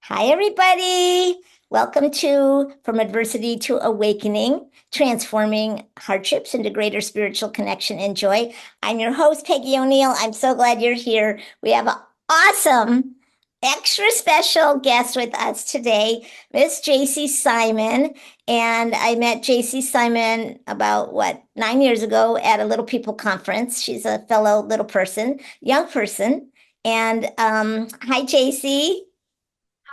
Hi, everybody. Welcome to From Adversity to Awakening, Transforming Hardships into Greater Spiritual Connection and Joy. I'm your host, Peggy O'Neill. I'm so glad you're here. We have an awesome, extra special guest with us today, Miss Jayci Simon. And I met Jayci Simon about, 9 years ago at a Little People conference. She's a fellow little person, young person. And hi, Jayci.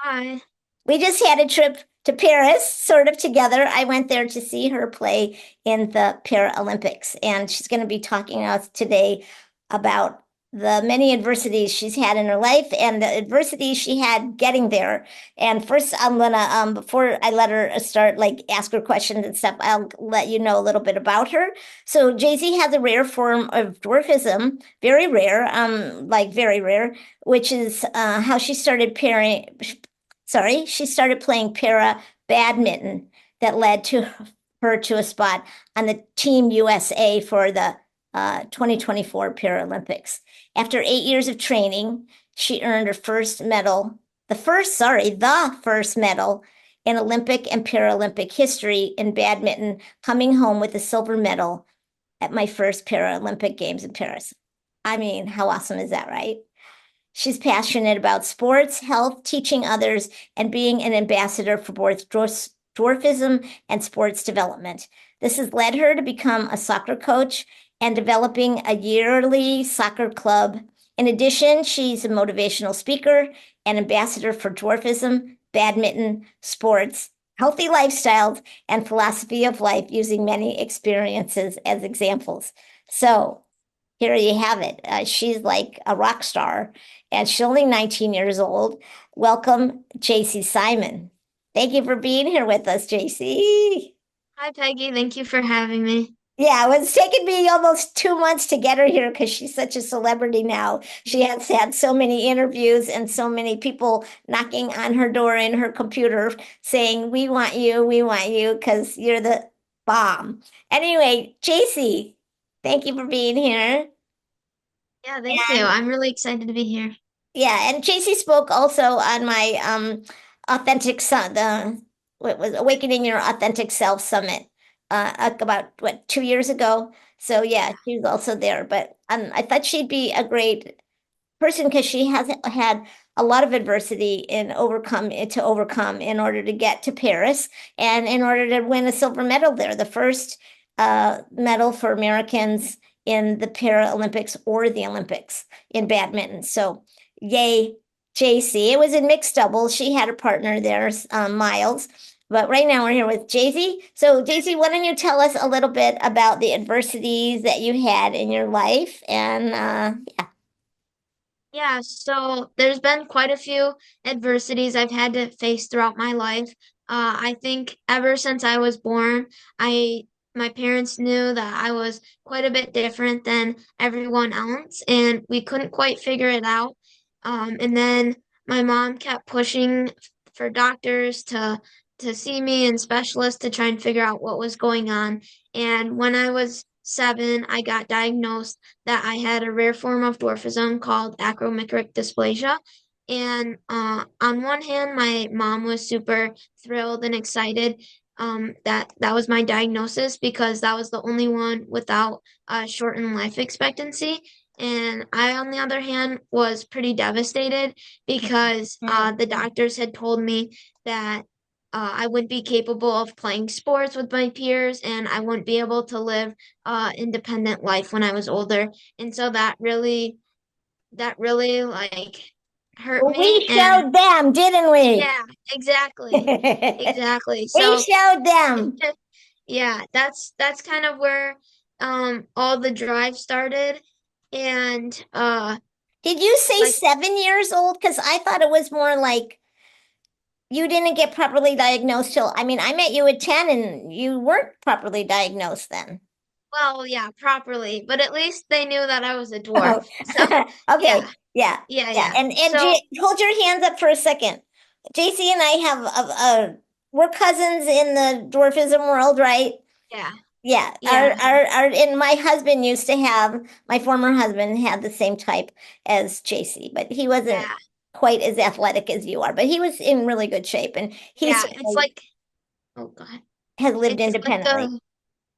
Hi. We just had a trip to Paris, sort of together. I went there to see her play in the Paralympics, and she's going to be talking to us today about the many adversities she's had in her life and the adversities she had getting there. And first, I'm gonna before I let her start, like ask her questions and stuff, I'll let you know a little bit about her. So Jayci has a rare form of dwarfism, very rare, like very rare, which is how she started she started playing para badminton that led to her to a spot on the Team USA for the 2024 Paralympics. After 8 years of training, she earned her first medal, the first medal in Olympic and Paralympic history in badminton, coming home with a silver medal at my first Paralympic Games in Paris. I mean, how awesome is that, right? She's passionate about sports, health, teaching others, and being an ambassador for both dwarfism and sports development. This has led her to become a soccer coach and developing a yearly soccer club. In addition, she's a motivational speaker and ambassador for dwarfism, badminton, sports, healthy lifestyles, and philosophy of life using many experiences as examples. So, here you have it. She's like a rock star, and she's only 19 years old. Welcome, Jayci Simon. Thank you for being here with us, Jayci. Hi, Peggy. Thank you for having me. Yeah, well, it's taken me almost 2 months to get her here because she's such a celebrity now. She has had so many interviews and so many people knocking on her door in her computer saying, we want you, because you're the bomb. Anyway, Jayci, thank you for being here. Yeah, thank you. I'm really excited to be here. Yeah, and Jayci spoke also on my authentic the what was Awakening Your Authentic Self Summit about 2 years ago. So yeah, Yeah. she was also there. But I thought she'd be a great person because she has had a lot of adversity to overcome in order to get to Paris and in order to win a silver medal there, the first medal for Americans in the Paralympics or the Olympics in badminton. So yay, Jayci. It was in mixed doubles. She had a partner there, Miles. But right now we're here with Jayci. So, Jayci, why don't you tell us a little bit about the adversities that you had in your life? And yeah. Yeah, so there's been quite a few adversities I've had to face throughout my life. I think ever since I was born, I my parents knew that I was quite a bit different than everyone else, and we couldn't quite figure it out. And then my mom kept pushing for doctors to see me and specialists to try and figure out what was going on. And when I was 7, I got diagnosed that I had a rare form of dwarfism called acromicrotic dysplasia. And on one hand, my mom was super thrilled and excited that that was my diagnosis because that was the only one without a shortened life expectancy. And I, on the other hand, was pretty devastated because the doctors had told me that I wouldn't be capable of playing sports with my peers and I wouldn't be able to live independent life when I was older. And so that really like hurt Well, me. we And showed them, didn't we? yeah, exactly. Exactly. We So showed them. yeah, that's kind of where all the drive started. And Did you say like 7 years old? Because I thought it was more like you didn't get properly diagnosed till, I mean, I met you at 10 and you weren't properly diagnosed then. well, yeah, properly, but at least they knew that I was a dwarf. Oh, So yeah, okay. Yeah. yeah, Yeah. yeah. And So hold your hands up for a second. Jayci and I have we're cousins in the dwarfism world, right? yeah, Yeah, yeah, and my husband used to have, my former husband had the same type as JC, but he wasn't yeah. quite as athletic as you are, but he was in really good shape, and he Yeah, it's certainly like, oh God. has lived It's like independently.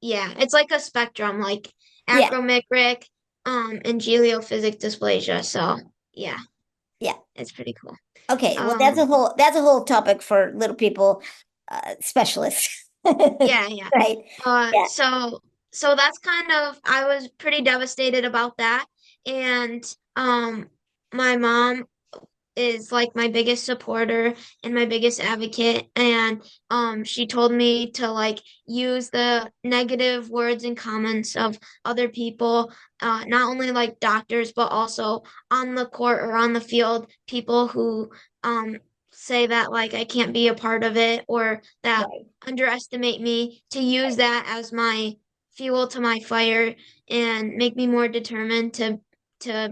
it's like a spectrum, like Yeah, acrometric, and geophysic dysplasia. So yeah, yeah. it's pretty cool. Okay, well, Um, that's a whole topic for little people specialists. yeah, yeah. Right. Uh, Yeah. so so that's kind of I was pretty devastated about that. And my mom is like my biggest supporter and my biggest advocate, and she told me to like use the negative words and comments of other people, not only like doctors but also on the court or on the field, people who um say that like I can't be a part of it or that Right. underestimate me, to use that as my fuel to my fire and make me more determined to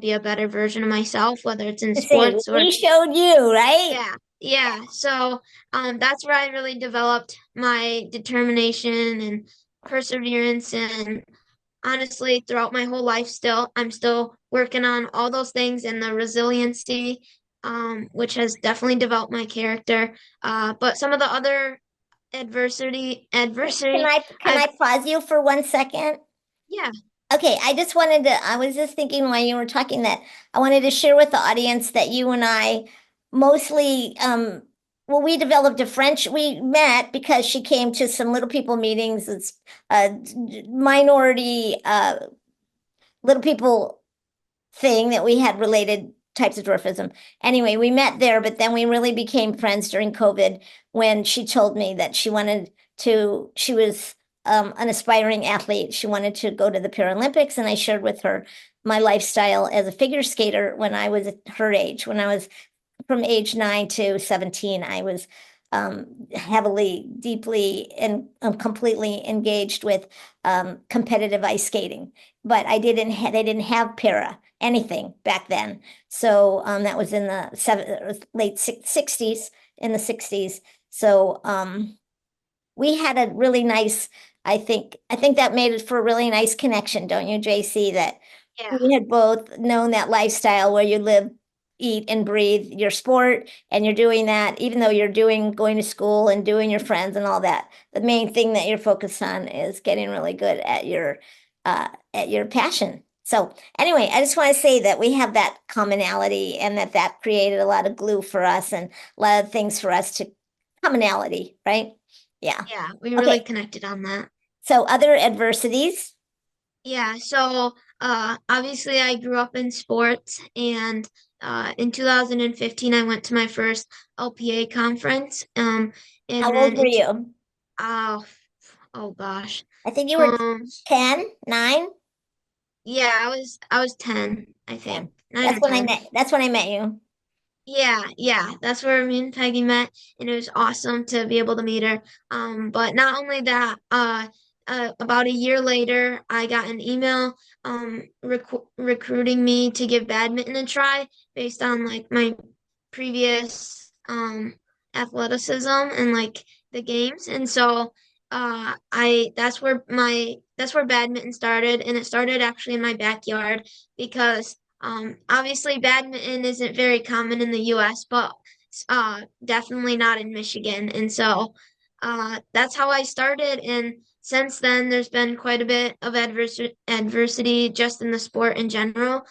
be a better version of myself, whether it's in To say, sports or we showed you, right? yeah, yeah. So that's where I really developed my determination and perseverance. And honestly, throughout my whole life, still, I'm still working on all those things and the resiliency, which has definitely developed my character. But some of the other adversity, Can I've I pause you for 1 second? yeah, Okay, I was just thinking while you were talking that I wanted to share with the audience that you and I mostly, well, we met because she came to some little people meetings. It's minority, little people thing that we had related types of dwarfism. Anyway, we met there, but then we really became friends during COVID when she told me that she was an aspiring athlete. She wanted to go to the Paralympics, and I shared with her my lifestyle as a figure skater when I was her age. When I was from age 9 to 17, I was heavily, deeply, and completely engaged with competitive ice skating. But they didn't have para anything back then. So that was in the late 60s, in the 60s. So we had a really nice, I think that made it for a really nice connection, don't you, JC? That yeah, we had both known that lifestyle where you live, eat, and breathe your sport, and you're doing that, even though you're going to school and doing your friends and all that. The main thing that you're focused on is getting really good at your passion. So anyway, I just want to say that we have that commonality, and that created a lot of glue for us and a lot of things for us to commonality, right? Yeah. yeah. We Okay. really connected on that. So other adversities. Yeah, so obviously I grew up in sports, and in 2015 I went to my first LPA conference. And How old then were into you? oh oh gosh. I think you were Um 10, 9, yeah, I was 10, I 10. think. 9 or 10. That's when I met you. Yeah, yeah, that's where me and Peggy met, and it was awesome to be able to meet her. But not only that, about a year later, I got an email recruiting me to give badminton a try based on like my previous athleticism and like the games. And so I that's where badminton started, and it started actually in my backyard because obviously badminton isn't very common in the US, but definitely not in Michigan. And so that's how I started. And since then, there's been quite a bit of adversity just in the sport in general,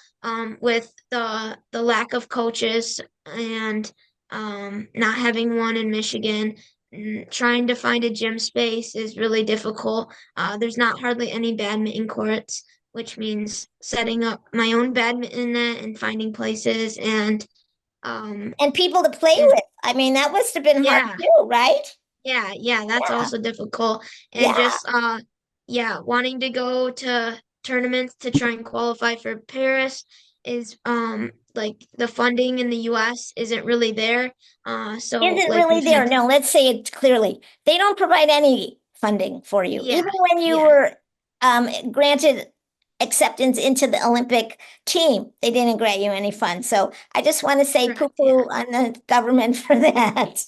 with the lack of coaches and not having one in Michigan. Trying to find a gym space is really difficult. There's not hardly any badminton courts, which means setting up my own badminton net and finding places um And people to play and with. I mean, that must have been hard yeah, too, right? yeah, that's Yeah. also difficult. And Yeah. just yeah, wanting to go to tournaments to try and qualify for Paris is like the funding in the US isn't really there. So Isn't like really we've there. had to, No, let's say it clearly. They don't provide any funding for you. yeah, Even when you yeah, were granted acceptance into the Olympic team, they didn't grant you any funds. So I just want to say correct, yeah. poo-poo on the government for that.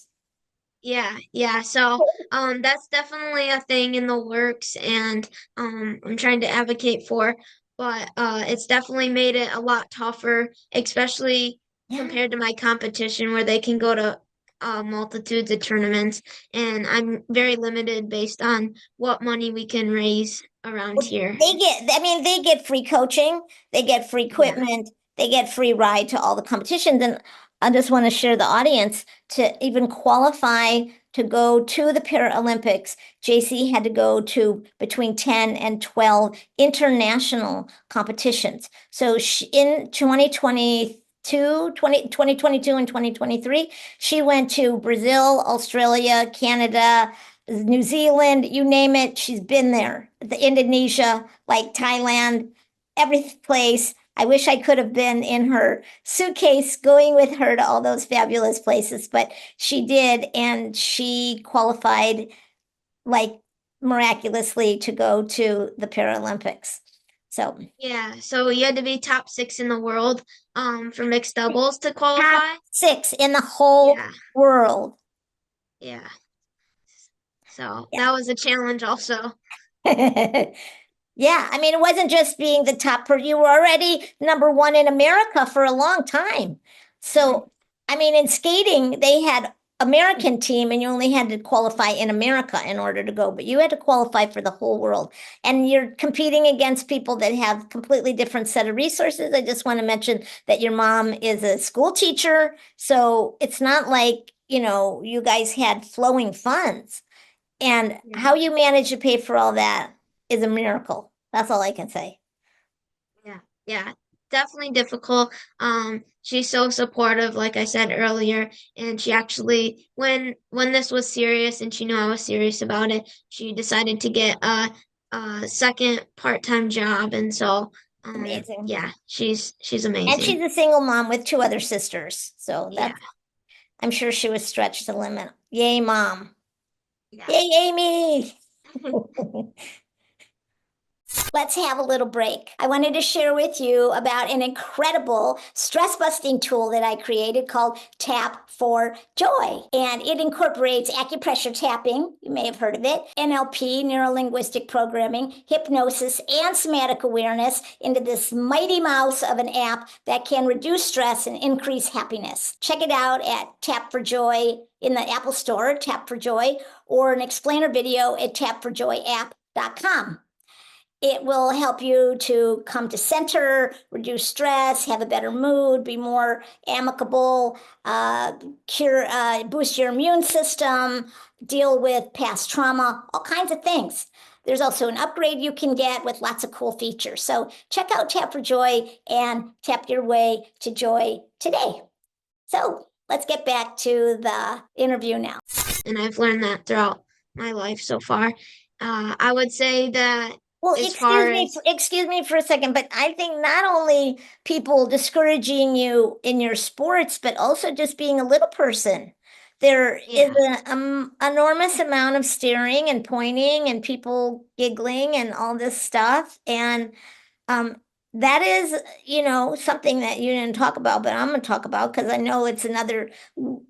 Yeah, yeah. So, that's definitely a thing in the works, and I'm trying to advocate for, but it's definitely made it a lot tougher, especially Yeah. compared to my competition where they can go to multitudes of tournaments, and I'm very limited based on what money we can raise around here. They get free coaching, they get free Yeah. equipment, they get free ride to all the competitions. And I just want to share the audience to even qualify to go to the Paralympics. Jayci had to go to between 10 and 12 international competitions. So in 2022 and 2023, she went to Brazil, Australia, Canada, New Zealand, you name it, she's been there. The Indonesia, like Thailand, every place. I wish I could have been in her suitcase going with her to all those fabulous places, but she did, and she qualified like miraculously to go to the Paralympics. So Yeah, so you had to be top six in the world for mixed doubles to top qualify. six in the whole Yeah, world. yeah. So Yeah. that was a challenge also. Yeah, I mean, it wasn't just being the top you were already number one in America for a long time. So, I mean, in skating, they had American team and you only had to qualify in America in order to go, but you had to qualify for the whole world. And you're competing against people that have completely different set of resources. I just want to mention that your mom is a school teacher, so it's not like, you guys had flowing funds. And Yeah, how you manage to pay for all that is a miracle. That's all I can say. yeah, yeah. Definitely difficult. She's so supportive, like I said earlier, and she actually, when this was serious and she knew I was serious about it, she decided to get a second part-time job, and so Amazing. yeah, she's And she's amazing. a single mom with two other sisters. So Yeah, that's, I'm sure she was stretched to the limit. Yay, mom. yeah. Yay, Amy. Let's have a little break. I wanted to share with you about an incredible stress busting tool that I created called Tap for Joy. And it incorporates acupressure tapping, you may have heard of it, NLP, neuro linguistic programming, hypnosis, and somatic awareness into this mighty mouse of an app that can reduce stress and increase happiness. Check it out at Tap for Joy in the Apple Store, Tap for Joy, or an explainer video at tapforjoyapp.com. It will help you to come to center, reduce stress, have a better mood, be more amicable, boost your immune system, deal with past trauma, all kinds of things. There's also an upgrade you can get with lots of cool features. So check out Tap for Joy and tap your way to joy today. So let's get back to the interview now. And I've learned that throughout my life so far. I would say that Well, as far as excuse me for a second, but I think not only people discouraging you in your sports, but also just being a little person. There is yeah, an enormous amount of staring and pointing and people giggling and all this stuff. And um, that is, something that you didn't talk about, but I'm going to talk about because I know it's another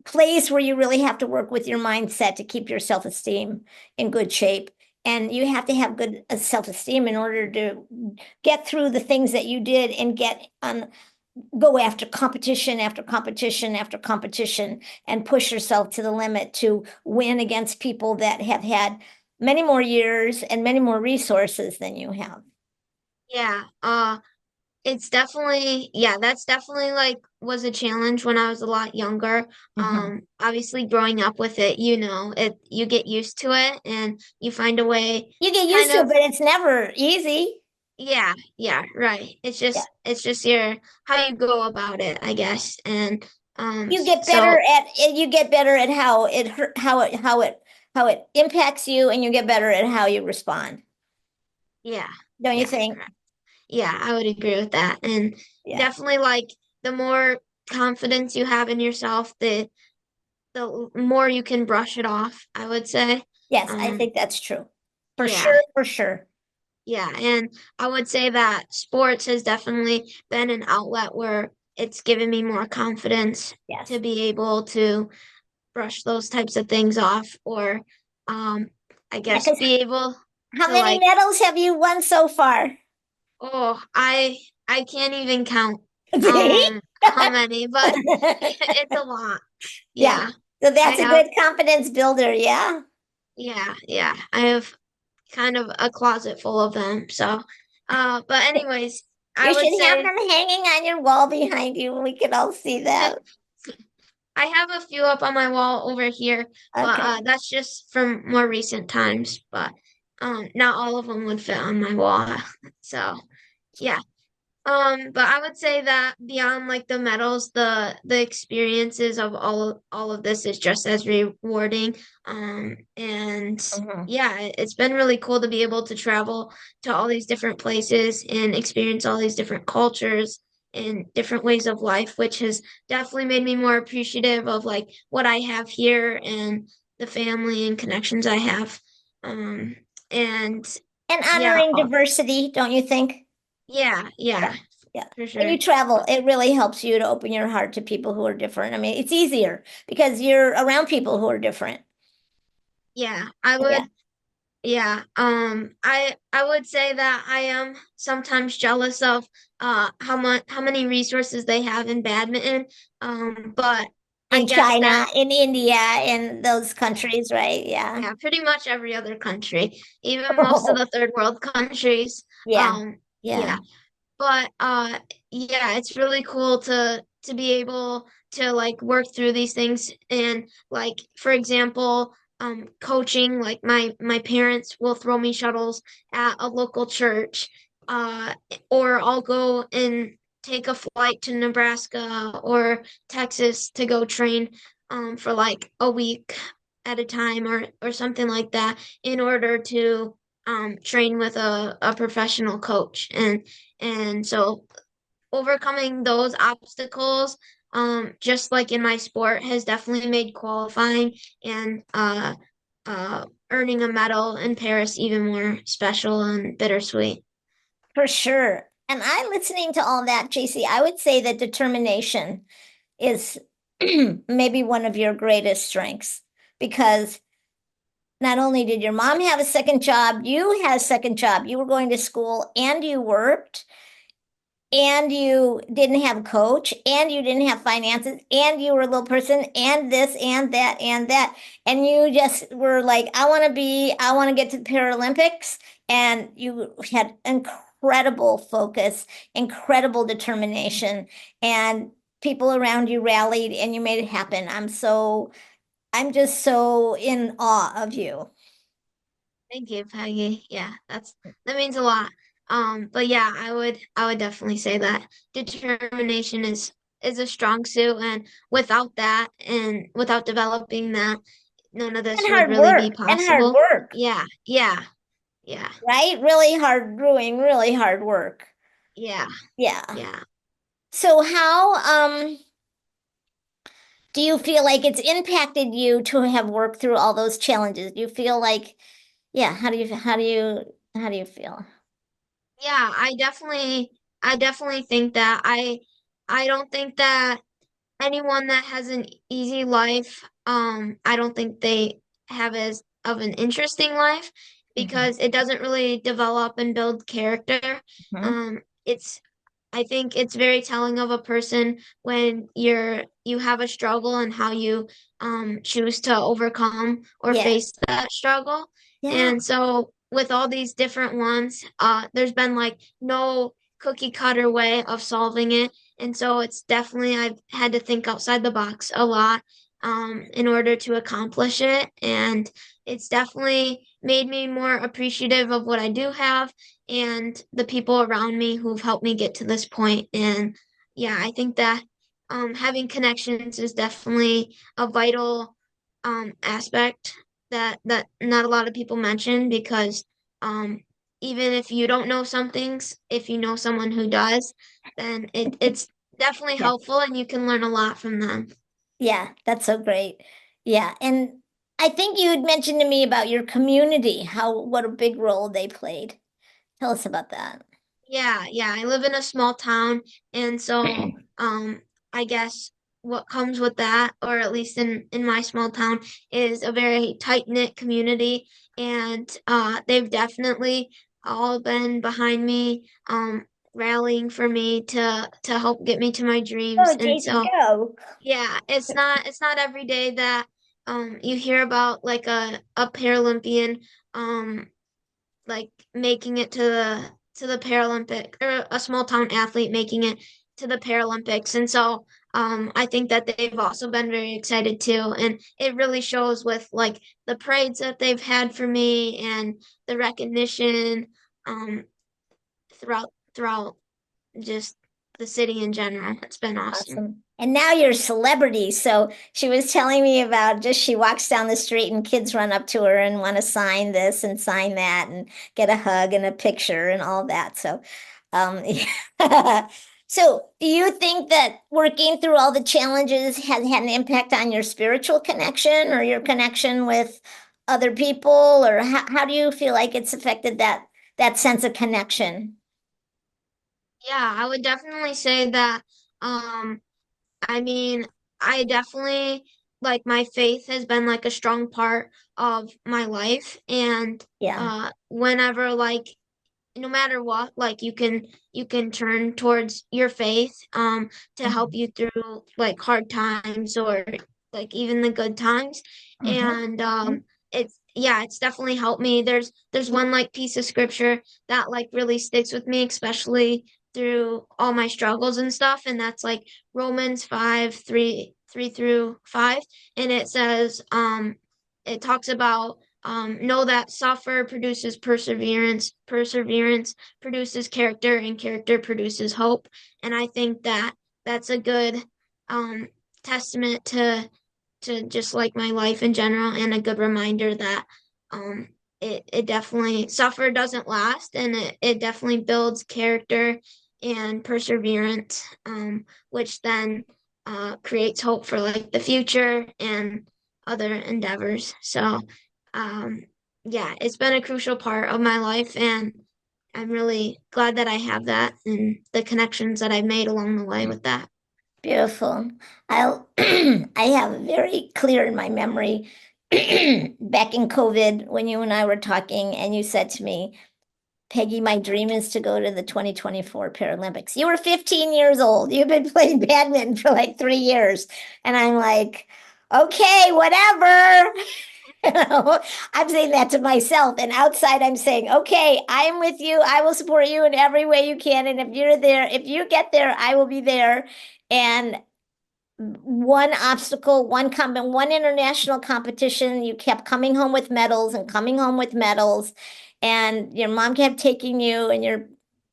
place where you really have to work with your mindset to keep your self-esteem in good shape. And you have to have good self-esteem in order to get through the things that you did and go after competition after competition after competition and push yourself to the limit to win against people that have had many more years and many more resources than you have. yeah, it's definitely, yeah, that's definitely like was a challenge when I was a lot younger. Mhm. Obviously growing up with it, you get used to it and you find a way You get kind used to it, of, but it's never easy. yeah, yeah, right. Yeah. It's just your how you go about it, I guess. And so You get better at how it hurt, how it impacts you, and you get better at how you respond. yeah, Don't you yeah, think? correct. Yeah, I would agree with that. And Yeah. definitely like the more confidence you have in yourself, the more you can brush it off, I would say. Yes, I Um, think that's true. For yeah, sure, for sure. yeah. And I would say that sports has definitely been an outlet where it's given me more confidence to Yes. be able to brush those types of things off or um I Yeah, guess because be able how to many like, medals have you won so far? oh, I can't even count. See? how many, but it's a lot. Yeah. Yeah. So I that's a have, good confidence builder. Yeah. yeah. I have kind of a closet full of them. So, but anyways, I You would should have say them hanging on your wall behind you. We can all see that. I have a few up on my wall over here, but Okay. that's just from more recent times. But not all of them would fit on my wall. So yeah. But I would say that beyond like the medals, the experiences of all of this is just as rewarding. And Mhm. yeah, it's been really cool to be able to travel to all these different places and experience all these different cultures and different ways of life, which has definitely made me more appreciative of like what I have here and the family and connections I have. Um, and And yeah, honoring diversity, don't you think? yeah, Yeah. Yeah. for When sure. you travel, it really helps you to open your heart to people who are different. I mean, it's easier because you're around people who are different. Yeah, Yeah. I would say that I am sometimes jealous of how many resources they have in badminton. But I In guess that China, in India, in those yeah, countries, right? Yeah. yeah, pretty much every other country, even most of the third world countries. Yeah. Yeah. Yeah, but yeah, it's really cool to be able to like work through these things and like for example, coaching, like my parents will throw me shuttles at a local church, uh, or I'll go and take a flight to Nebraska or Texas to go train for like a week at a time or something like that in order to train with a professional coach. And so overcoming those obstacles, just like in my sport, has definitely made qualifying and earning a medal in Paris even more special and bittersweet. For sure. And I, listening to all that, JC, I would say that determination is maybe one of your greatest strengths because not only did your mom have a second job, you had a second job. You were going to school and you worked and you didn't have a coach and you didn't have finances and you were a little person and this and that and that. And you just were like, I want to get to the Paralympics. And you had incredible focus, incredible determination, and people around you rallied and you made it happen. I'm just so in awe of you. Thank you, Peggy. Yeah, that means a lot. But yeah, I would definitely say that determination is a strong suit, and without that and without developing that, none of this would really be And hard possible. work, Yeah, right? Really hard, doing really hard work. yeah, Yeah. yeah. So how do you feel like it's impacted you to have worked through all those challenges? Do you feel like, yeah, how do you feel? Yeah, I definitely think that I don't think that anyone that has an easy life, I don't think they have as of an interesting life Mhm. because it doesn't really develop and build character. Mhm. It's I think it's very telling of a person when you have a struggle and how you choose to overcome or Yeah. face that struggle. Yeah. And so with all these different ones, there's been like no cookie cutter way of solving it. And so it's definitely I've had to think outside the box a lot in order to accomplish it. And it's definitely made me more appreciative of what I do have and the people around me who've helped me get to this point. And yeah, I think that having connections is definitely a vital aspect that not a lot of people mention because um, even if you don't know some things, if you know someone who does, then it's definitely Yeah. helpful and you can learn a lot from them. Yeah, that's so great. Yeah, and I think you had mentioned to me about your community, how what a big role they played. Tell us about that. Yeah. I live in a small town, and so I guess what comes with that, or at least in my small town, is a very tight-knit community, and they've definitely all been behind me rallying for me to help get me to my dreams. Oh, And Jayci, so go. yeah, it's not every day that you hear about like a Paralympian like making it to the Paralympic, or a small town athlete making it to the Paralympics. And so I think that they've also been very excited too. And it really shows with like the parades that they've had for me and the recognition um throughout just the city in general. It's been awesome. Awesome. And now you're a celebrity. So she was telling me about just she walks down the street and kids run up to her and want to sign this and sign that and get a hug and a picture and all that. So, yeah. So do you think that working through all the challenges has had an impact on your spiritual connection or your connection with other people? Or how do you feel like it's affected that sense of connection? Yeah, I would definitely say that um I mean, I definitely like my faith has been like a strong part of my life, and Yeah. whenever like no matter what, like you can turn towards your faith to help you through like hard times or like even the good times. Mhm. And it's yeah, it's definitely helped me. There's one like piece of scripture that like really sticks with me, especially through all my struggles and stuff, and that's like Romans 5, 3 through 5. And it says, it talks about know that suffer produces perseverance, perseverance produces character, and character produces hope. And I think that that's a good um, testament to just like my life in general, and a good reminder that um, it definitely suffer doesn't last, and it definitely builds character and perseverance, which then creates hope for like the future and other endeavors. So um, yeah, it's been a crucial part of my life, and I'm really glad that I have that and the connections that I've made along the way with that. Beautiful. I'll I have very clear in my memory back in COVID when you and I were talking and you said to me, Peggy, my dream is to go to the 2024 Paralympics. You were 15 years old. You've been playing badminton for like 3 years. And I'm like, okay, whatever. You know, I'm saying that to myself. And outside, I'm saying, okay, I'm with you. I will support you in every way you can. And if you're there, if you get there, I will be there. And one obstacle, one international competition, you kept coming home with medals and coming home with medals, and your mom kept taking you and your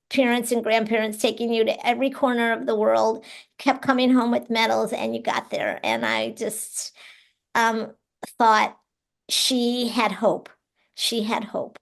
parents and grandparents taking you to every corner of the world, kept coming home with medals, and you got there. And I just um thought she had hope. She had hope.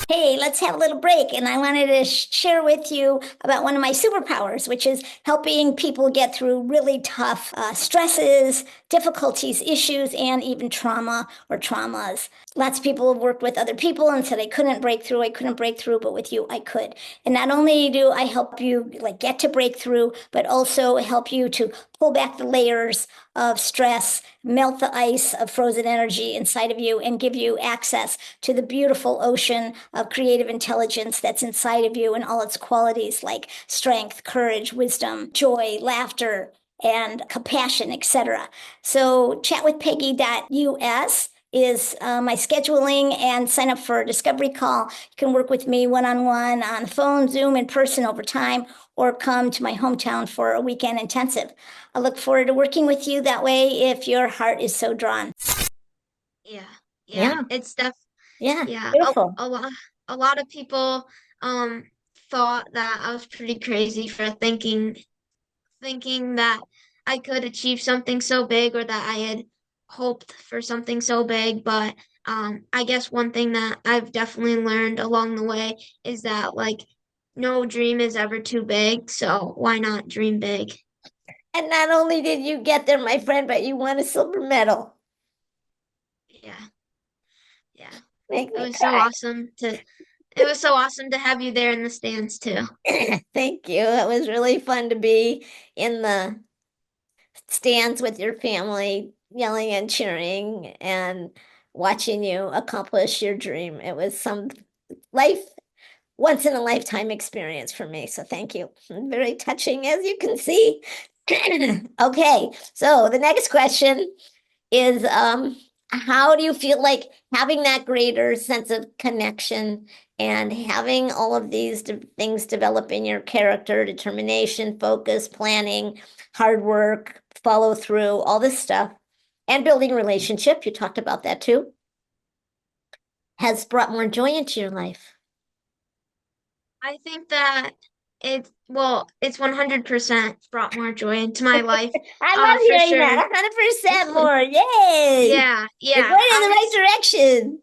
Hey, let's have a little break. And I wanted to share with you about one of my superpowers, which is helping people get through really tough stresses, difficulties, issues, and even trauma or traumas. Lots of people have worked with other people and said, I couldn't break through, but with you, I could. And not only do I help you like get to breakthrough, but also help you to pull back the layers of stress, melt the ice of frozen energy inside of you, and give you access to the beautiful ocean of creative intelligence that's inside of you and all its qualities like strength, courage, wisdom, joy, laughter, and compassion, etc. So chatwithpeggy.us is my scheduling, and sign up for a discovery call. You can work with me one-on-one on phone, Zoom, in person over time, or come to my hometown for a weekend intensive. I look forward to working with you that way if your heart is so drawn. Yeah, yeah, Yeah, it's def yeah, yeah, beautiful. a lot of people um thought that I was pretty crazy for thinking that I could achieve something so big, or that I had hoped for something so big. But I guess one thing that I've definitely learned along the way is that like no dream is ever too big, so why not dream big? And not only did you get there, my friend, but you won a silver medal. Yeah, yeah. Make It me was so cry. awesome to it was so awesome to have you there in the stands too. Thank you. It was really fun to be in the stands with your family, yelling and cheering and watching you accomplish your dream. It was some life once in a lifetime experience for me. So thank you. Very touching, as you can see. Okay, so the next question is how do you feel like having that greater sense of connection and having all of these things develop in your character, determination, focus, planning, hard work, follow through, all this stuff, and building relationship, you talked about that too, has brought more joy into your life? I think that it's 100% brought more joy into my life, I love for hearing sure. that. 100% more. Yay! Yeah, You're yeah. going in the right direction.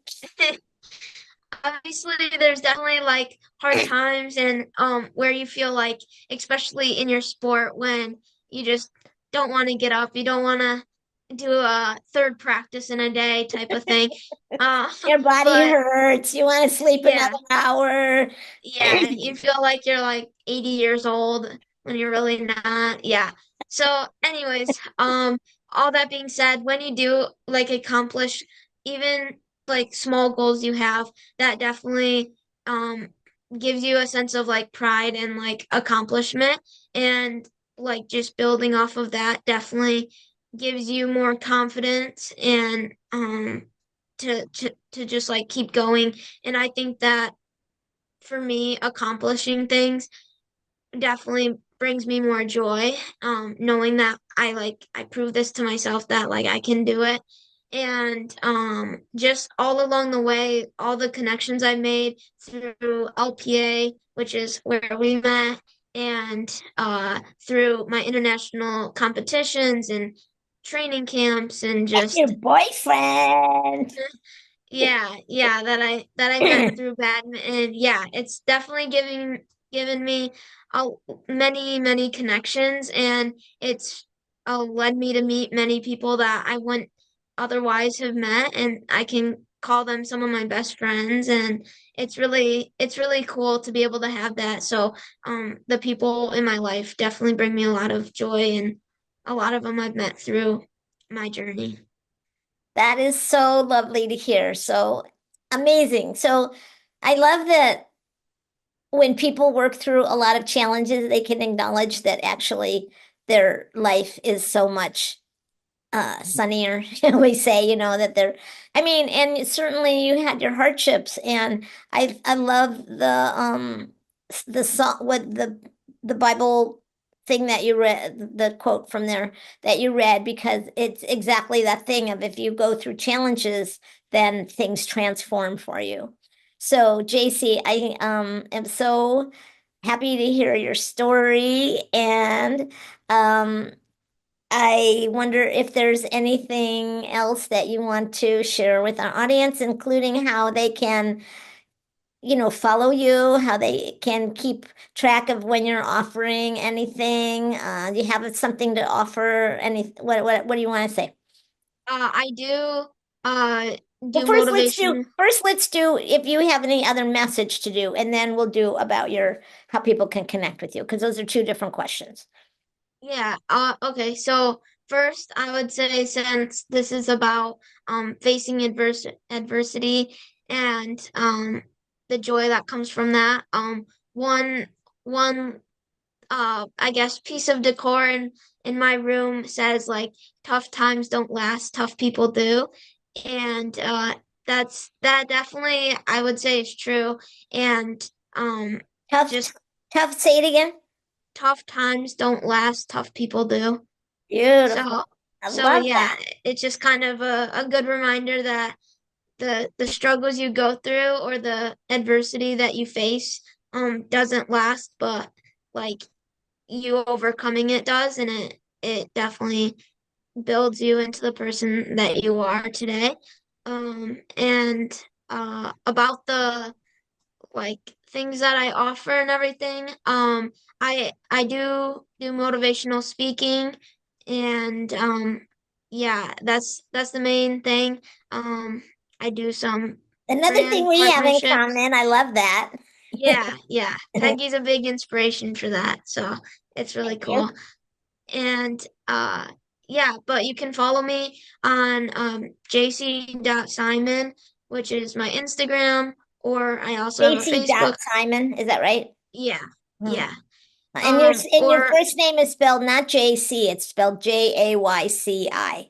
Obviously there's definitely like hard times and where you feel like, especially in your sport, when you just don't want to get up, you don't want to do a third practice in a day type of thing. Uh, Your body but hurts. You want to sleep yeah, another hour. yeah, you feel like you're like 80 years old when you're really not. Yeah. So, anyways, all that being said, when you do like accomplish even like small goals you have, that definitely um gives you a sense of like pride and like accomplishment, and like just building off of that definitely gives you more confidence and to just like keep going. And I think that for me, accomplishing things definitely brings me more joy. Knowing that I prove this to myself that like I can do it. And just all along the way, all the connections I made through LPA, which is where we met, and through my international competitions and training camps and That's your just boyfriend. that I met through badminton. Yeah, it's definitely given me a, many connections, and it's led me to meet many people that I wouldn't otherwise have met, and I can call them some of my best friends, and it's really cool to be able to have that. So the people in my life definitely bring me a lot of joy, and a lot of them I've met through my journey. That is so lovely to hear. So amazing. So I love that when people work through a lot of challenges, they can acknowledge that actually their life is so much sunnier. We say, that they're, I mean, and certainly you had your hardships, and I love the song, what the Bible thing that you read, the quote from there that you read, because it's exactly that thing of if you go through challenges, then things transform for you. So Jayci, I am so happy to hear your story, and um I wonder if there's anything else that you want to share with our audience, including how they can, follow you, how they can keep track of when you're offering anything. Do you have something to offer? What do you want to say? I do Well, do motivation. first let's do if you have any other message to do, and then we'll do about your how people can connect with you, because those are two different questions. Yeah, okay. So first, I would say, since this is about facing adversity and the joy that comes from that, one one I guess piece of decor in my room says like tough times don't last, tough people do. And that definitely I would say is true. And Tough, just tough, say it again. tough times don't last, tough people do. Beautiful. So I so love yeah, that. it's just kind of a good reminder that the struggles you go through or the adversity that you face doesn't last, but like you overcoming it does, and it definitely builds you into the person that you are today. And about the like things that I offer and everything, I do motivational speaking, and yeah, that's the main thing. Um, I do some Another thing brand we have in partnerships. common, I love that. Yeah. Peggy's a big inspiration for that, so it's really Thank cool. you. And yeah, but you can follow me on jc.simon, which is my Instagram, or I also have a Jayci dot Facebook. Simon, is that right? Yeah, Hmm. yeah. And your Or first name is spelled not JC, it's spelled Jayci. Dot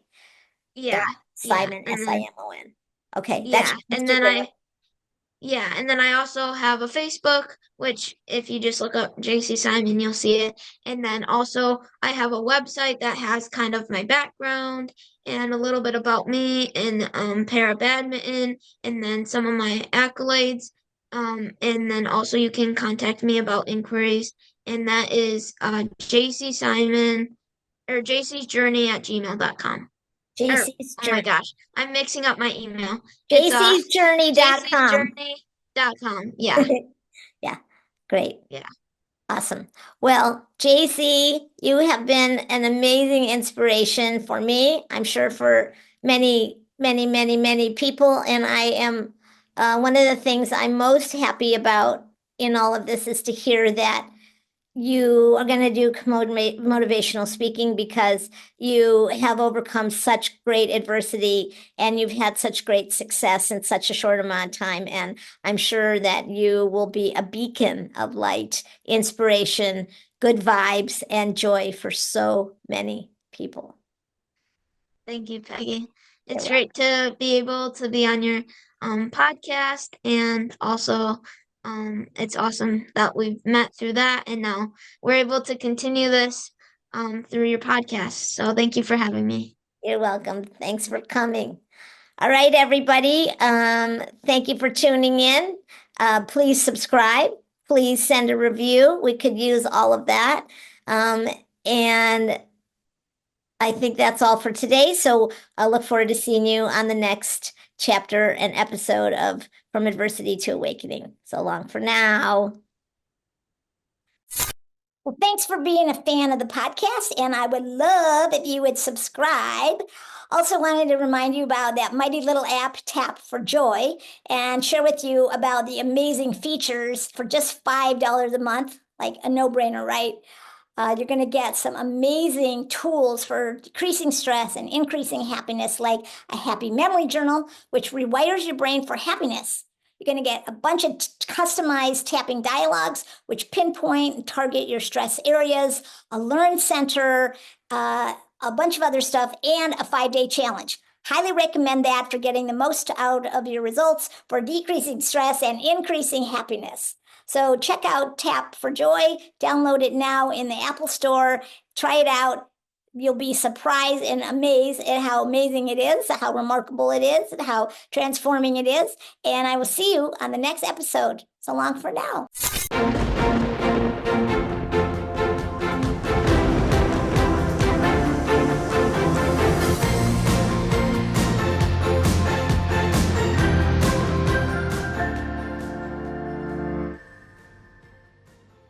yeah, yeah, Simon, and then Simon. Okay, that's yeah, your Instagram. and then I also have a Facebook, which if you just look up Jayci Simon, you'll see it. And then also I have a website that has kind of my background and a little bit about me and para badminton, and then some of my accolades. And then also you can contact me about inquiries, and that is Jayci Simon or Jayci's Journey at gmail.com. Or JC's oh my Journey. gosh, I'm mixing up my email. It's JC'sJourney.com. JC'sJourney.com. Yeah, Yeah, great. yeah. Awesome. Well, JC, you have been an amazing inspiration for me. I'm sure for many, many, many, many people. And I am one of the things I'm most happy about in all of this is to hear that you are going to do motivational speaking because you have overcome such great adversity and you've had such great success in such a short amount of time. And I'm sure that you will be a beacon of light, inspiration, good vibes, and joy for so many people. Thank you, Peggy. You're It's welcome. great to be able to be on your podcast, and also it's awesome that we've met through that, and now we're able to continue this through your podcast. So thank you for having me. You're welcome. Thanks for coming. All right, everybody. Thank you for tuning in. Please subscribe. Please send a review. We could use all of that. And I think that's all for today. So I look forward to seeing you on the next chapter and episode of From Adversity to Awakening. So long for now. Well, thanks for being a fan of the podcast, and I would love if you would subscribe. Also, wanted to remind you about that mighty little app, Tap for Joy, and share with you about the amazing features for just $5 a month, like a no brainer, right? You're going to get some amazing tools for decreasing stress and increasing happiness, like a happy memory journal, which rewires your brain for happiness. You're going to get a bunch of customized tapping dialogues, which pinpoint and target your stress areas, a learn center, a bunch of other stuff, and a 5-day challenge. Highly recommend that for getting the most out of your results for decreasing stress and increasing happiness. So check out Tap for Joy, download it now in the Apple Store, try it out. You'll be surprised and amazed at how amazing it is, how remarkable it is, and how transforming it is. And I will see you on the next episode. So long for now.